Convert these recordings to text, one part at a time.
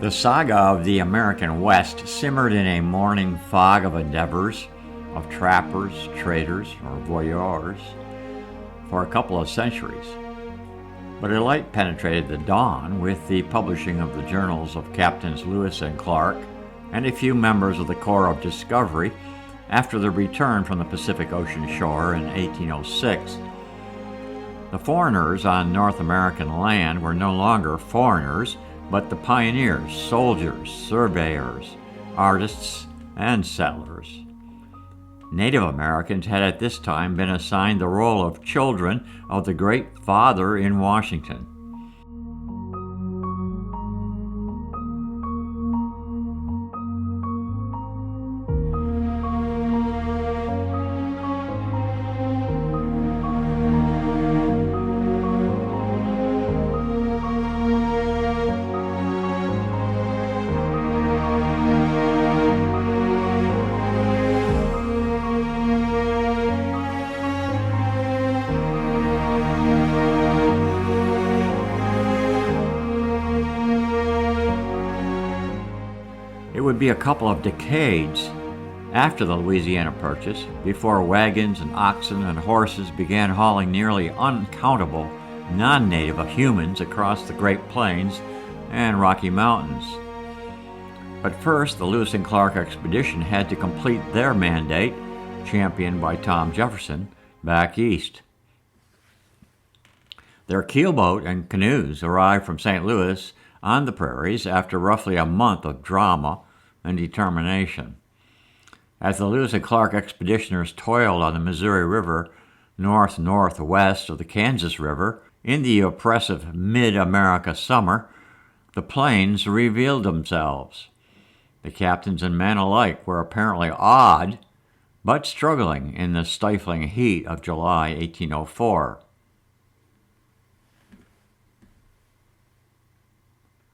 The saga of the American West simmered in a morning fog of endeavors, of trappers, traders, or voyeurs, for a couple of centuries. But a light penetrated the dawn with the publishing of the journals of Captains Lewis and Clark and a few members of the Corps of Discovery after their return from the Pacific Ocean shore in 1806. The foreigners on North American land were no longer foreigners, but the pioneers, soldiers, surveyors, artists, and settlers. Native Americans had at this time been assigned the role of children of the Great Father in Washington. It would be a couple of decades after the Louisiana Purchase before wagons and oxen and horses began hauling nearly uncountable non-native humans across the Great Plains and Rocky Mountains. But first, the Lewis and Clark expedition had to complete their mandate, championed by Tom Jefferson, back east. Their keelboat and canoes arrived from St. Louis on the prairies after roughly a month of drama and determination. As the Lewis and Clark expeditioners toiled on the Missouri River north-northwest of the Kansas River in the oppressive mid-America summer, the plains revealed themselves. The captains and men alike were apparently awed, but struggling in the stifling heat of July 1804.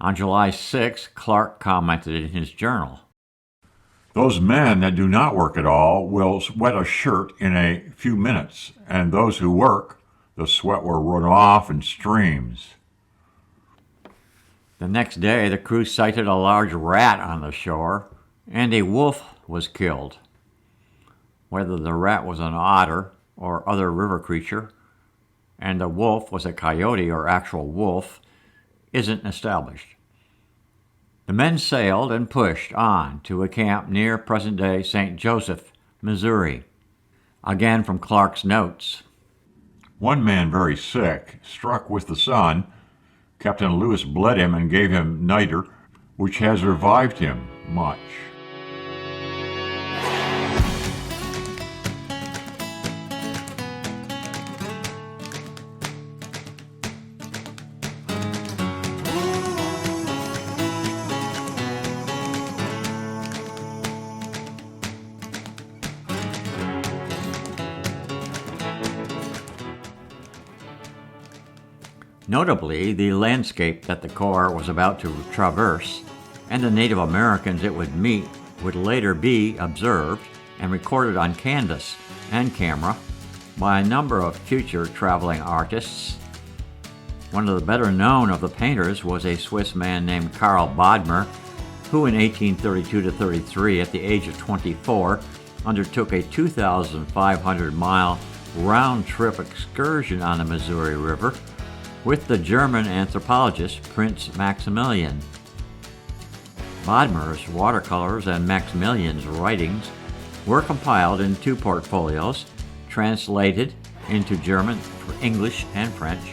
On July 6, Clark commented in his journal, "Those men that do not work at all will wet a shirt in a few minutes, and those who work, the sweat will run off in streams." The next day, the crew sighted a large rat on the shore, and a wolf was killed. Whether the rat was an otter or other river creature, and the wolf was a coyote or actual wolf, isn't established. The men sailed and pushed on to a camp near present-day St. Joseph, Missouri. Again from Clark's notes. One man very sick, struck with the sun, Captain Lewis bled him and gave him niter, which has revived him much. Notably, the landscape that the Corps was about to traverse and the Native Americans it would meet would later be observed and recorded on canvas and camera by a number of future traveling artists. One of the better known of the painters was a Swiss man named Karl Bodmer, who in 1832-33, at the age of 24, undertook a 2,500-mile round-trip excursion on the Missouri River with the German anthropologist Prince Maximilian. Bodmer's watercolors and Maximilian's writings were compiled in two portfolios, translated into German, English, and French.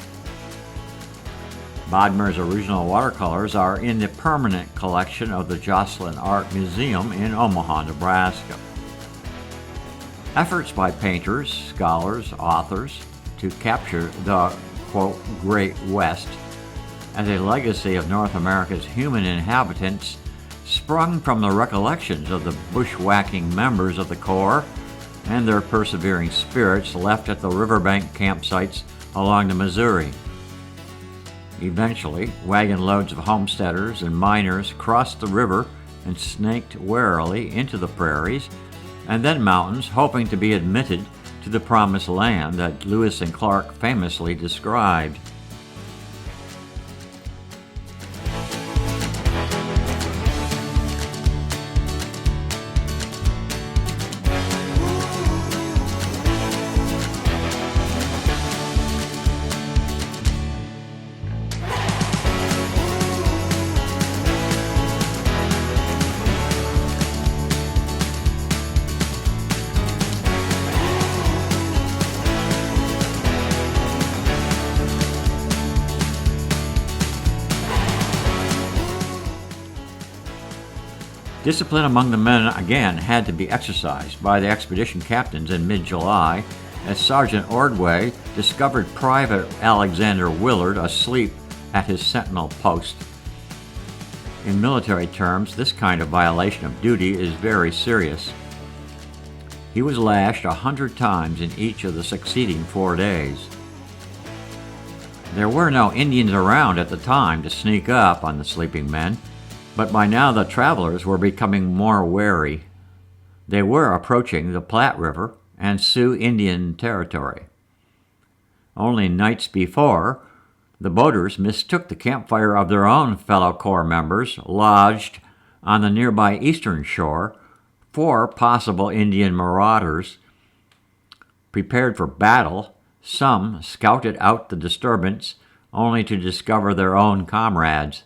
Bodmer's original watercolors are in the permanent collection of the Joslin Art Museum in Omaha, Nebraska. Efforts by painters, scholars, authors to capture the, quote, Great West as a legacy of North America's human inhabitants sprung from the recollections of the bushwhacking members of the Corps and their persevering spirits left at the riverbank campsites along the Missouri. Eventually, wagon loads of homesteaders and miners crossed the river and snaked warily into the prairies and then mountains, hoping to be admitted to the promised land that Lewis and Clark famously described. Discipline among the men again had to be exercised by the expedition captains in mid-July as Sergeant Ordway discovered Private Alexander Willard asleep at his sentinel post. In military terms, this kind of violation of duty is very serious. He was lashed 100 times in each of the succeeding 4 days. There were no Indians around at the time to sneak up on the sleeping men, but by now the travelers were becoming more wary. They were approaching the Platte River and Sioux Indian Territory. Only nights before, the boaters mistook the campfire of their own fellow Corps members lodged on the nearby eastern shore for possible Indian marauders. Prepared for battle, some scouted out the disturbance only to discover their own comrades.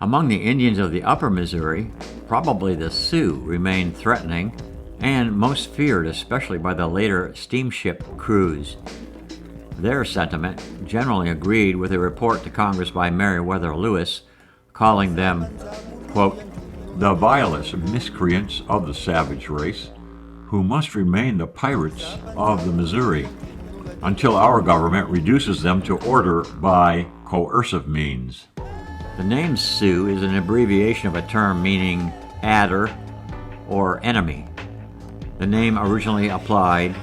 Among the Indians of the upper Missouri, probably the Sioux remained threatening and most feared, especially by the later steamship crews. Their sentiment generally agreed with a report to Congress by Meriwether Lewis, calling them, quote, the vilest miscreants of the savage race, who must remain the pirates of the Missouri until our government reduces them to order by coercive means. The name Sioux is an abbreviation of a term meaning adder or enemy. The name originally applied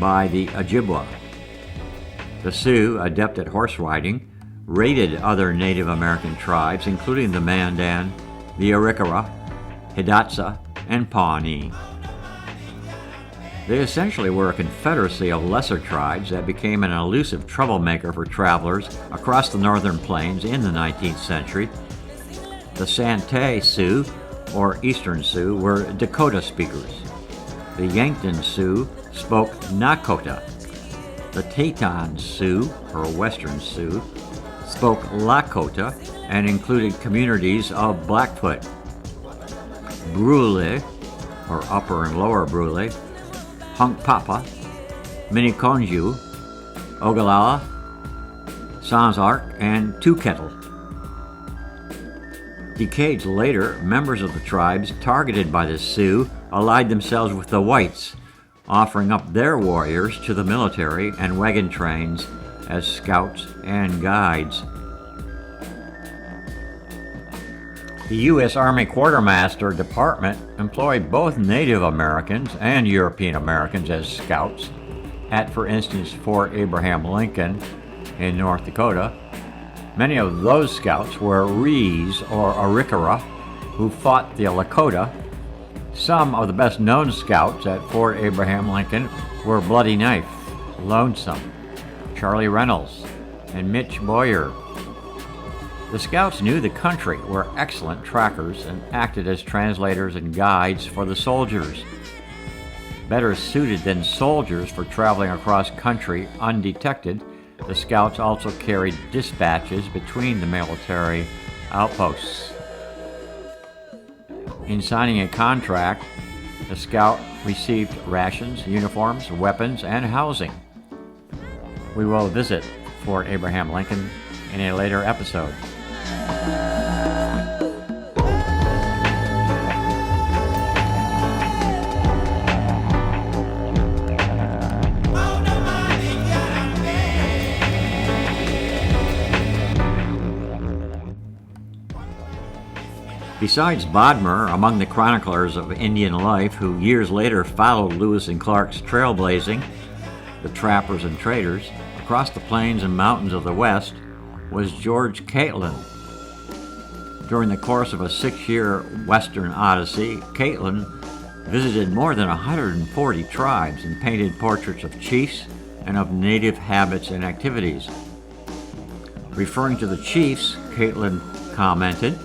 by the Ojibwa. The Sioux, adept at horse riding, raided other Native American tribes, including the Mandan, the Arikara, Hidatsa, and Pawnee. They essentially were a confederacy of lesser tribes that became an elusive troublemaker for travelers across the northern plains in the 19th century. The Santee Sioux, or Eastern Sioux, were Dakota speakers. The Yankton Sioux spoke Nakota. The Teton Sioux, or Western Sioux, spoke Lakota and included communities of Blackfoot, Brule, or Upper and Lower Brule, Hunkpapa, Miniconjou, Ogallala, Sans Arc, and Two Kettle. Decades later, members of the tribes targeted by the Sioux allied themselves with the whites, offering up their warriors to the military and wagon trains as scouts and guides. The U.S. Army Quartermaster Department employed both Native Americans and European Americans as scouts at, for instance, Fort Abraham Lincoln in North Dakota. Many of those scouts were Rees or Arikara who fought the Lakota. Some of the best-known scouts at Fort Abraham Lincoln were Bloody Knife, Lonesome, Charlie Reynolds, and Mitch Boyer. The scouts knew the country, were excellent trackers, and acted as translators and guides for the soldiers. Better suited than soldiers for traveling across country undetected, the scouts also carried dispatches between the military outposts. In signing a contract, the scout received rations, uniforms, weapons, and housing. We will visit Fort Abraham Lincoln in a later episode. Besides Bodmer, among the chroniclers of Indian life who years later followed Lewis and Clark's trailblazing, the trappers and traders, across the plains and mountains of the West, was George Catlin. During the course of a 6-year Western Odyssey, Catlin visited more than 140 tribes and painted portraits of chiefs and of native habits and activities. Referring to the chiefs, Catlin commented,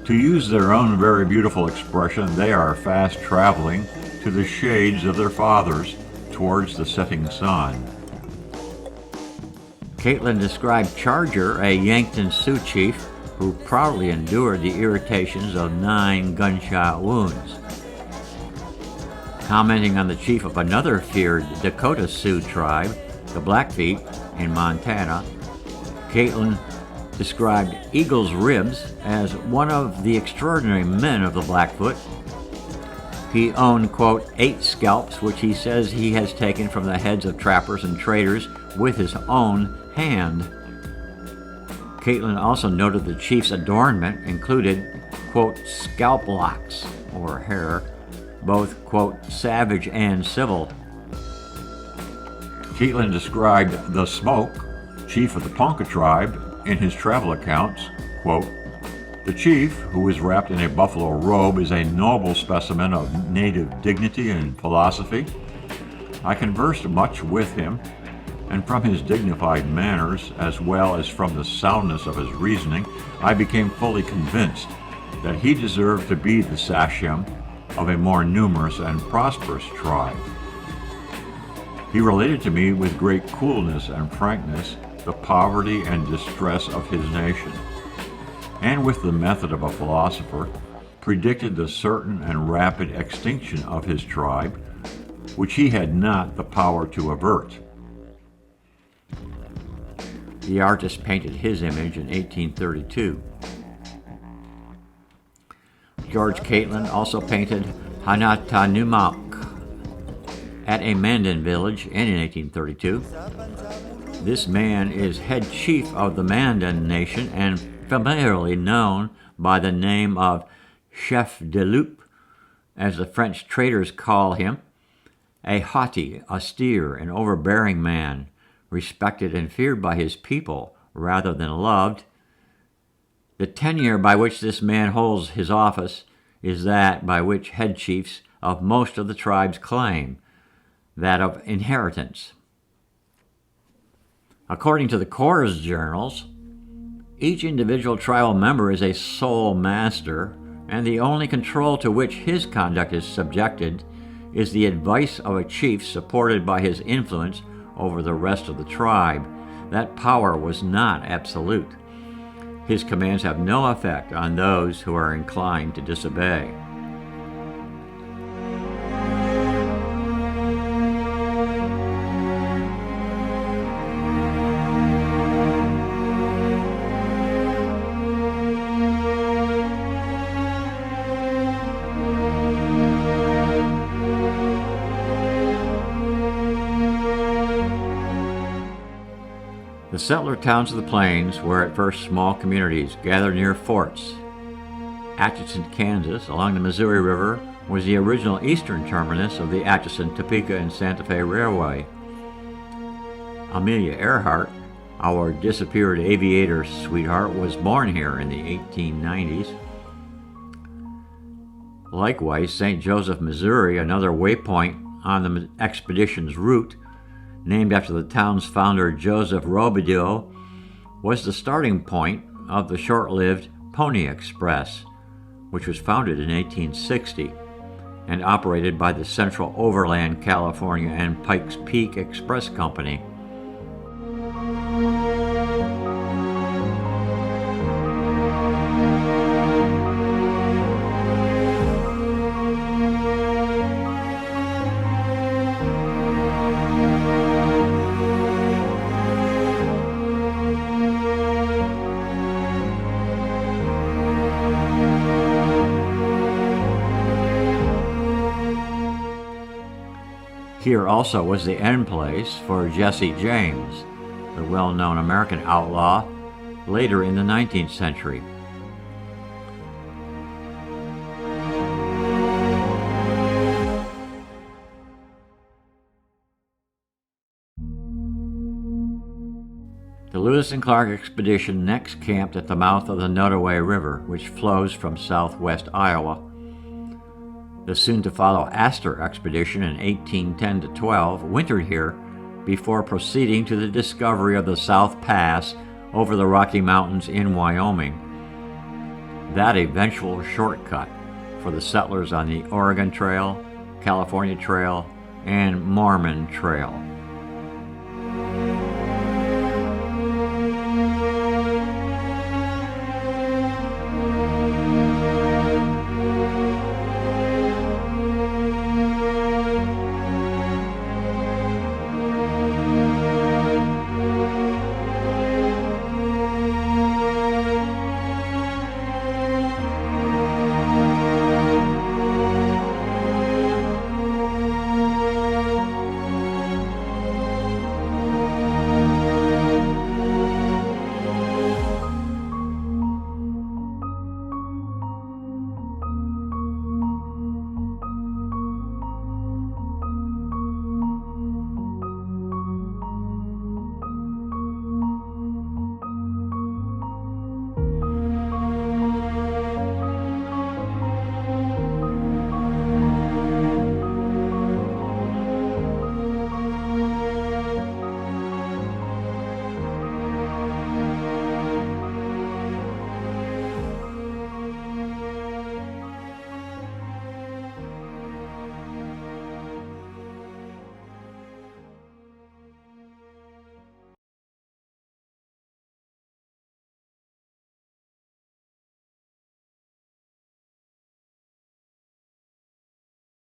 To use their own very beautiful expression, they are fast traveling to the shades of their fathers towards the setting sun. Catlin described Charger, a Yankton Sioux chief who proudly endured the irritations of 9 gunshot wounds. Commenting on the chief of another feared Dakota Sioux tribe, the Blackfeet, in Montana, Catlin described Eagle's Ribs as one of the extraordinary men of the Blackfoot. He owned, quote, 8 scalps, which he says he has taken from the heads of trappers and traders with his own hand. Catlin also noted the chief's adornment included, quote, scalp locks, or hair, both, quote, savage and civil. Catlin described the Smoke, chief of the Ponca tribe, in his travel accounts, quote, the chief, who is wrapped in a buffalo robe, is a noble specimen of native dignity and philosophy. I conversed much with him, and from his dignified manners, as well as from the soundness of his reasoning, I became fully convinced that he deserved to be the sachem of a more numerous and prosperous tribe. He related to me with great coolness and frankness the poverty and distress of his nation, and with the method of a philosopher, predicted the certain and rapid extinction of his tribe, which he had not the power to avert. The artist painted his image in 1832. George Catlin also painted Hanatanumak at a Mandan village in 1832. This man is head chief of the Mandan nation and familiarly known by the name of Chef de Loup, as the French traders call him, a haughty, austere, and overbearing man, respected and feared by his people rather than loved. The tenure by which this man holds his office is that by which head chiefs of most of the tribes claim, that of inheritance. According to the Corps' journals, each individual tribal member is a sole master, and the only control to which his conduct is subjected is the advice of a chief supported by his influence over the rest of the tribe. That power was not absolute. His commands have no effect on those who are inclined to disobey. The settler towns of the plains were at first small communities gathered near forts. Atchison, Kansas, along the Missouri River, was the original eastern terminus of the Atchison, Topeka, and Santa Fe Railway. Amelia Earhart, our disappeared aviator sweetheart, was born here in the 1890s. Likewise, St. Joseph, Missouri, another waypoint on the expedition's route, named after the town's founder Joseph Robideau, was the starting point of the short-lived Pony Express, which was founded in 1860 and operated by the Central Overland California and Pikes Peak Express Company. Here also was the end place for Jesse James, the well-known American outlaw, later in the 19th century. The Lewis and Clark expedition next camped at the mouth of the Nottoway River, which flows from southwest Iowa. The soon-to-follow Astor expedition in 1810-12 wintered here before proceeding to the discovery of the South Pass over the Rocky Mountains in Wyoming, that eventual shortcut for the settlers on the Oregon Trail, California Trail, and Mormon Trail.